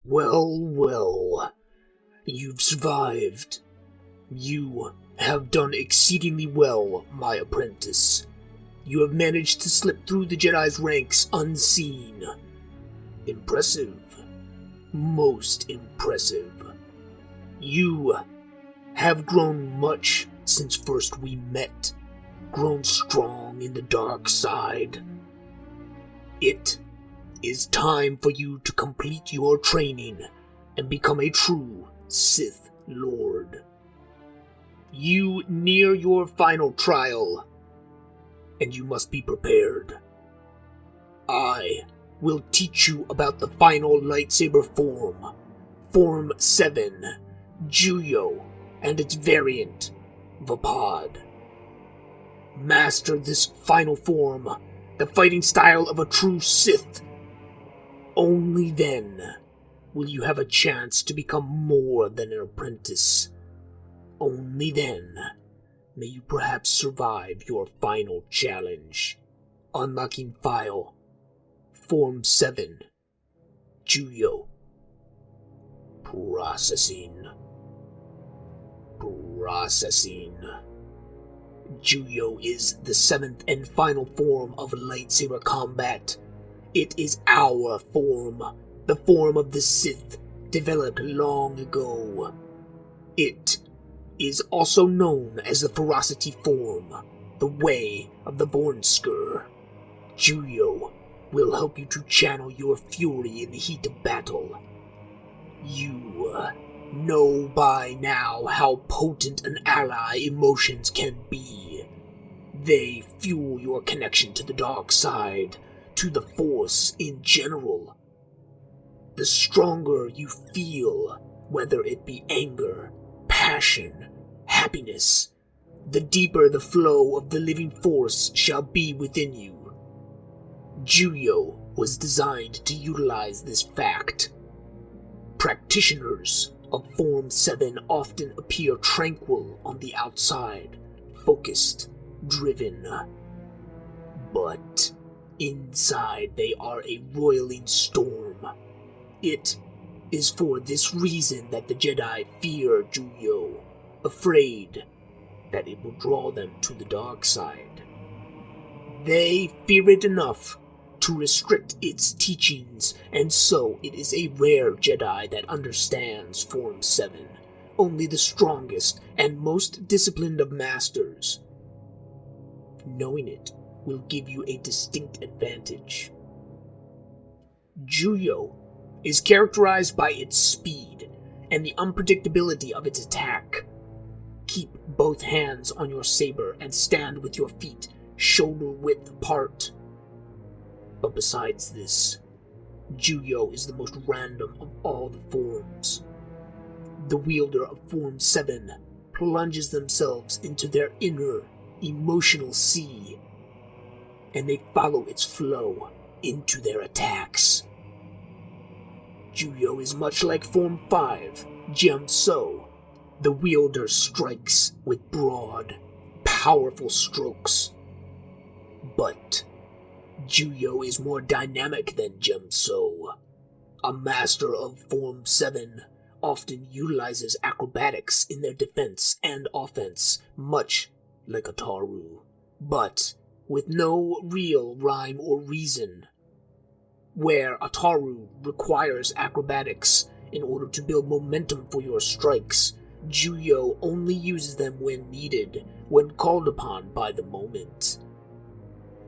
Well, well. You've survived. You have done exceedingly well, my apprentice. You have managed to slip through the Jedi's ranks unseen. Impressive. Most impressive. You have grown much since first we met, grown strong in the dark side. It is time for you to complete your training and become a true Sith Lord. You near your final trial, and you must be prepared. I will teach you about the final lightsaber form, Form VII, Juyo, and its variant, Vaapad. Master this final form, the fighting style of a true Sith. Only then will you have a chance to become more than an apprentice. Only then may you perhaps survive your final challenge. Unlocking file, Form VII, Juyo. Processing. Juyo is the 7th and final form of lightsaber combat. It is our form, the form of the Sith, developed long ago. It is also known as the ferocity form, the way of the Bornsker. Juyo will help you to channel your fury in the heat of battle. You know by now how potent an ally emotions can be. They fuel your connection to the dark side, to the Force in general. The stronger you feel, whether it be anger, passion, happiness, the deeper the flow of the living Force shall be within you. Juyo was designed to utilize this fact. Practitioners of Form VII often appear tranquil on the outside, focused, driven. But inside they are a roiling storm. It is for this reason that the Jedi fear Juyo, afraid that it will draw them to the dark side. They fear it enough to restrict its teachings, and so it is a rare Jedi that understands Form VII. Only the strongest and most disciplined of masters. Knowing it will give you a distinct advantage. Juyo is characterized by its speed and the unpredictability of its attack. Keep both hands on your saber and stand with your feet shoulder-width apart. But besides this, Juyo is the most random of all the forms. The wielder of Form VII plunges themselves into their inner, emotional sea, and they follow its flow into their attacks. Juyo is much like Form V, Jiamso. The wielder strikes with broad, powerful strokes. But Juyo is more dynamic than Jiamso. A master of Form VII often utilizes acrobatics in their defense and offense, much like Ataru, but with no real rhyme or reason. Where Ataru requires acrobatics in order to build momentum for your strikes, Juyo only uses them when needed, when called upon by the moment.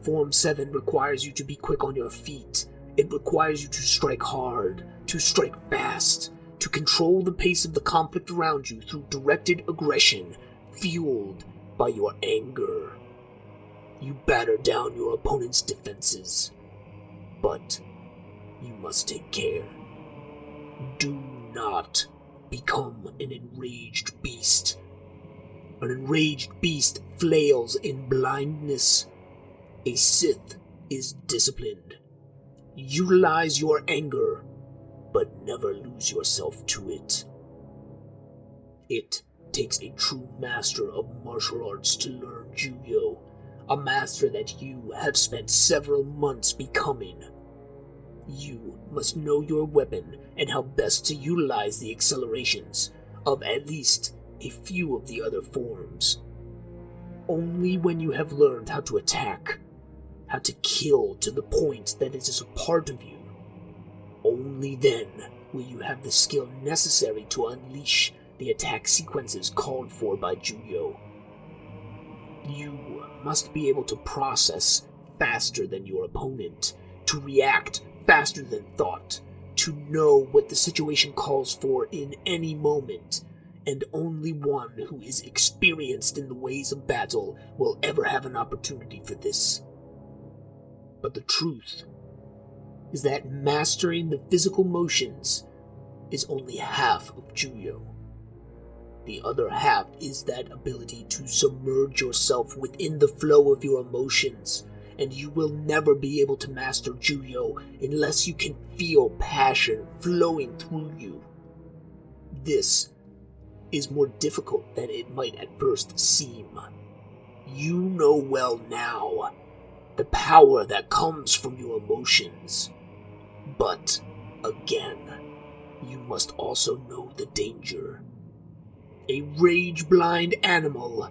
Form VII requires you to be quick on your feet. It requires you to strike hard, to strike fast, to control the pace of the conflict around you through directed aggression, fueled by your anger. You batter down your opponent's defenses, but you must take care. Do not become an enraged beast. An enraged beast flails in blindness. A Sith is disciplined. Utilize your anger, but never lose yourself to it. It takes a true master of martial arts to learn Juyo, a master that you have spent several months becoming. You must know your weapon and how best to utilize the accelerations of at least a few of the other forms. Only when you have learned how to attack, how to kill to the point that it is a part of you, only then will you have the skill necessary to unleash the attack sequences called for by Juyo. You must be able to process faster than your opponent, to react faster than thought, to know what the situation calls for in any moment, and only one who is experienced in the ways of battle will ever have an opportunity for this. But the truth is that mastering the physical motions is only half of Juyo. The other half is that ability to submerge yourself within the flow of your emotions, and you will never be able to master Juyo unless you can feel passion flowing through you. This is more difficult than it might at first seem. You know well now the power that comes from your emotions. But, again, you must also know the danger. A rage-blind animal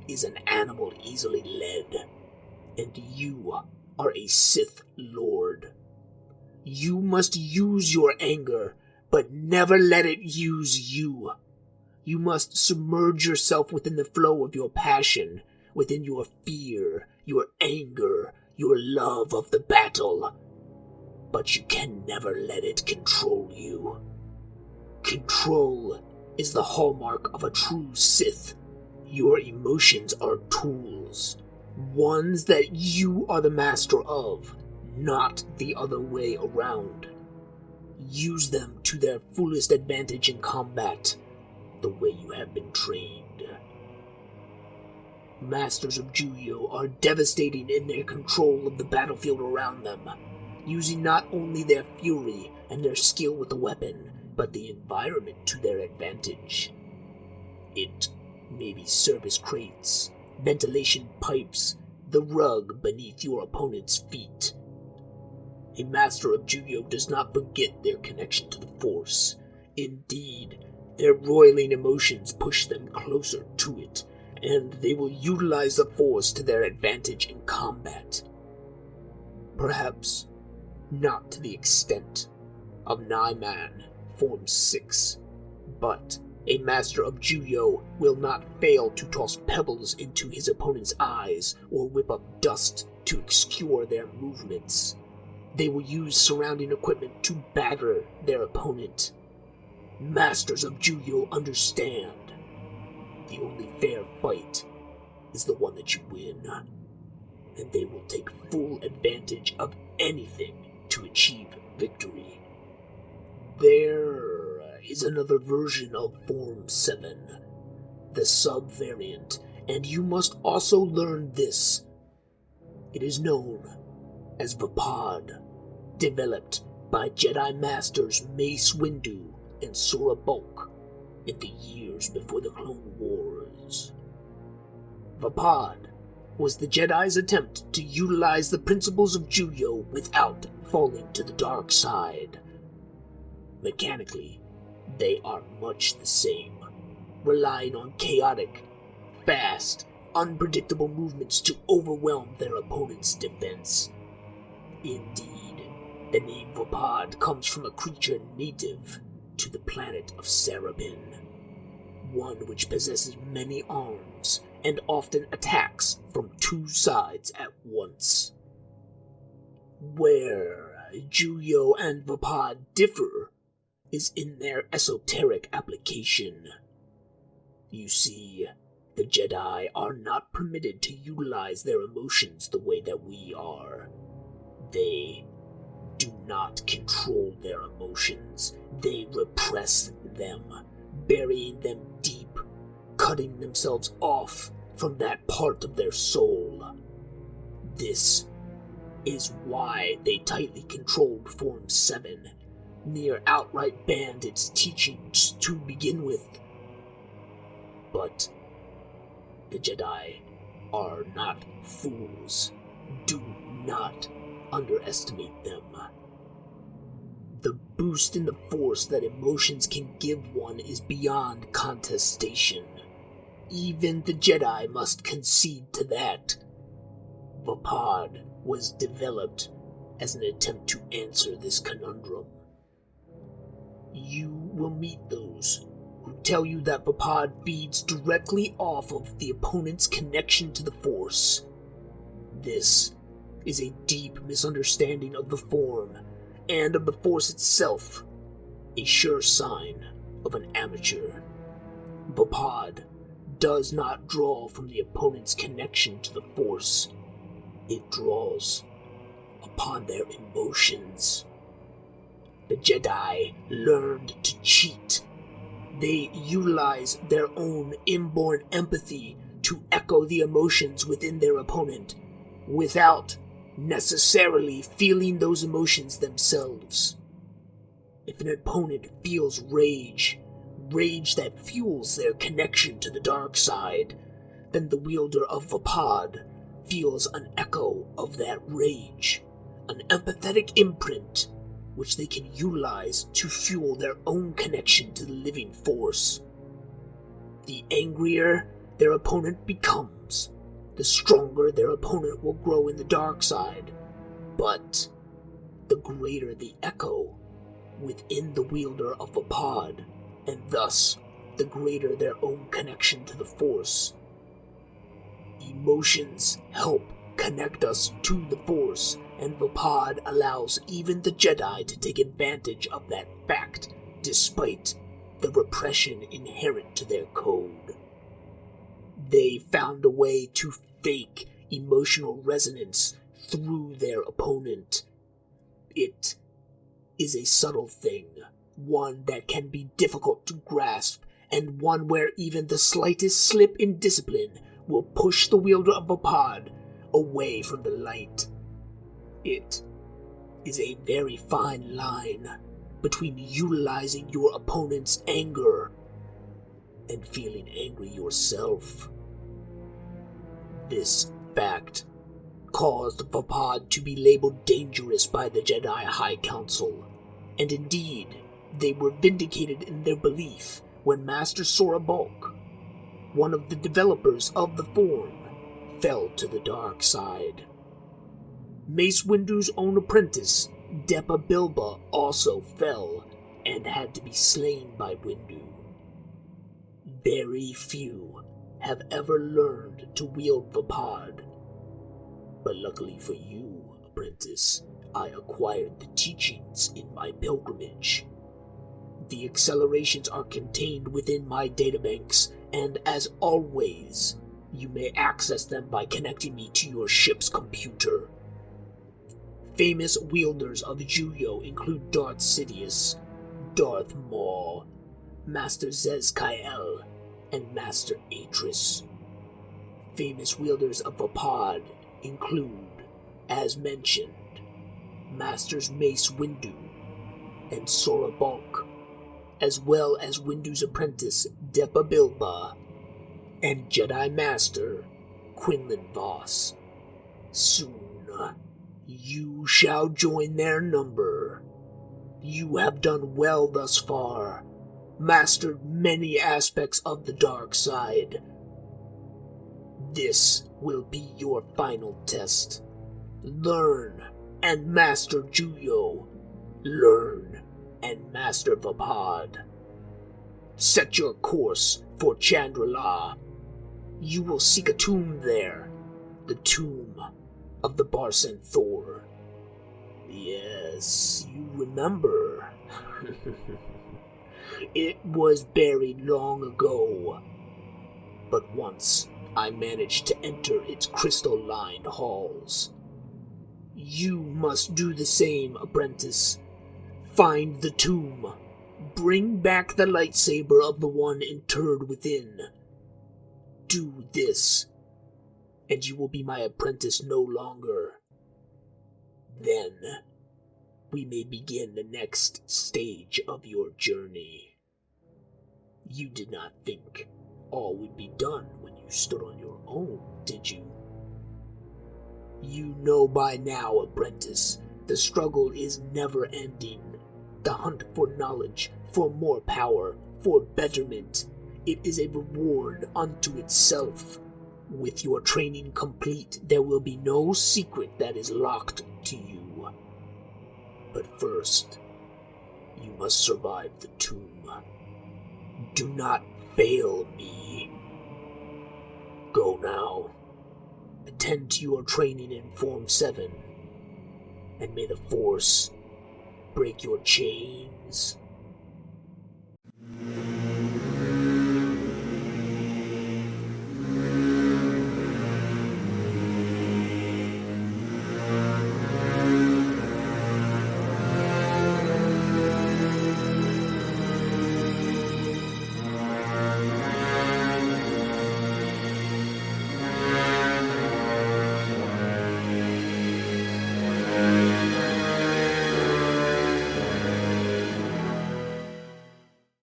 is an animal easily led, and you are a Sith Lord. You must use your anger, but never let it use you. You must submerge yourself within the flow of your passion, within your fear, your anger, your love of the battle. But you can never let it control you. Control is the hallmark of a true Sith. Your emotions are tools, ones that you are the master of, not the other way around. Use them to their fullest advantage in combat, the way you have been trained. Masters of Juyo are devastating in their control of the battlefield around them, using not only their fury and their skill with the weapon, but the environment to their advantage. It may be service crates, ventilation pipes, the rug beneath your opponent's feet. A master of Juyo does not forget their connection to the Force. Indeed, their roiling emotions push them closer to it, and they will utilize the Force to their advantage in combat. Perhaps not to the extent of Nyman Form VI, but a master of Juyo will not fail to toss pebbles into his opponent's eyes or whip up dust to obscure their movements. They will use surrounding equipment to batter their opponent. Masters of Juyo understand. The only fair fight is the one that you win, and they will take full advantage of anything to achieve victory. There is another version of Form VII, the sub-variant, and you must also learn this. It is known as Vaapad, developed by Jedi Masters Mace Windu and Sora Bulk in the years before the Clone Wars. Vaapad was the Jedi's attempt to utilize the principles of Juyo without falling to the dark side. Mechanically, they are much the same, relying on chaotic, fast, unpredictable movements to overwhelm their opponent's defense. Indeed, the name Vaapad comes from a creature native to the planet of Sarabin, one which possesses many arms and often attacks from two sides at once. Where Juyo and Vaapad differ is in their esoteric application. You see, the Jedi are not permitted to utilize their emotions the way that we are. They do not control their emotions. They repress them, burying them deep, cutting themselves off from that part of their soul. This is why they tightly controlled Form VII, near outright banned its teachings to begin with. But the Jedi are not fools. Do not underestimate them. The boost in the force that emotions can give one is beyond contestation. Even the Jedi must concede to that. Vaapad was developed as an attempt to answer this conundrum. You will meet those who tell you that Vaapad feeds directly off of the opponent's connection to the Force. This is a deep misunderstanding of the form and of the Force itself, a sure sign of an amateur. Vaapad does not draw from the opponent's connection to the Force. It draws upon their emotions. The Jedi learned to cheat. They utilize their own inborn empathy to echo the emotions within their opponent, without necessarily feeling those emotions themselves. If an opponent feels rage that fuels their connection to the dark side, then the wielder of Vaapad feels an echo of that rage, an empathetic imprint which they can utilize to fuel their own connection to the living Force. The angrier their opponent becomes, the stronger their opponent will grow in the dark side, but the greater the echo within the wielder of Vaapad, and thus the greater their own connection to the Force. Emotions help connect us to the Force, and Vaapad allows even the Jedi to take advantage of that fact, despite the repression inherent to their code. They found a way to fake emotional resonance through their opponent. It is a subtle thing, one that can be difficult to grasp, and one where even the slightest slip in discipline will push the wielder of Vaapad away from the light. It is a very fine line between utilizing your opponent's anger and feeling angry yourself. This fact caused Vaapad to be labeled dangerous by the Jedi High Council, and indeed, they were vindicated in their belief when Master Sora Bulk, one of the developers of the form, fell to the dark side. Mace Windu's own apprentice, Depa Bilba, also fell and had to be slain by Windu. Very few have ever learned to wield Vaapad, but luckily for you, apprentice, I acquired the teachings in my pilgrimage. The accelerations are contained within my databanks, and as always, you may access them by connecting me to your ship's computer. Famous wielders of Juyo include Darth Sidious, Darth Maul, Master Zez-Kyle, and Master Atris. Famous wielders of Vaapad include, as mentioned, Masters Mace Windu and Sora Bulk, as well as Windu's apprentice Depa Bilba and Jedi Master Quinlan Vos. Soon, you shall join their number. You have done well thus far, mastered many aspects of the dark side. This will be your final test. Learn and master Juyo. Learn and master Vaapad. Set your course for Chandrila. You will seek a tomb there, the tomb of the Barsan Thor. Yes, you remember. It was buried long ago, but once I managed to enter its crystal-lined halls. You must do the same, apprentice. Find the tomb. Bring back the lightsaber of the one interred within. Do this, and you will be my apprentice no longer. Then, we may begin the next stage of your journey. You did not think all would be done when you stood on your own, did you? You know by now, apprentice, the struggle is never ending. the hunt for knowledge, for more power, for betterment. It is a reward unto itself. With your training complete, there will be no secret that is locked to you. But first, you must survive the tomb. Do not fail me. Go now. Attend to your training in Form VII, and may the Force break your chains.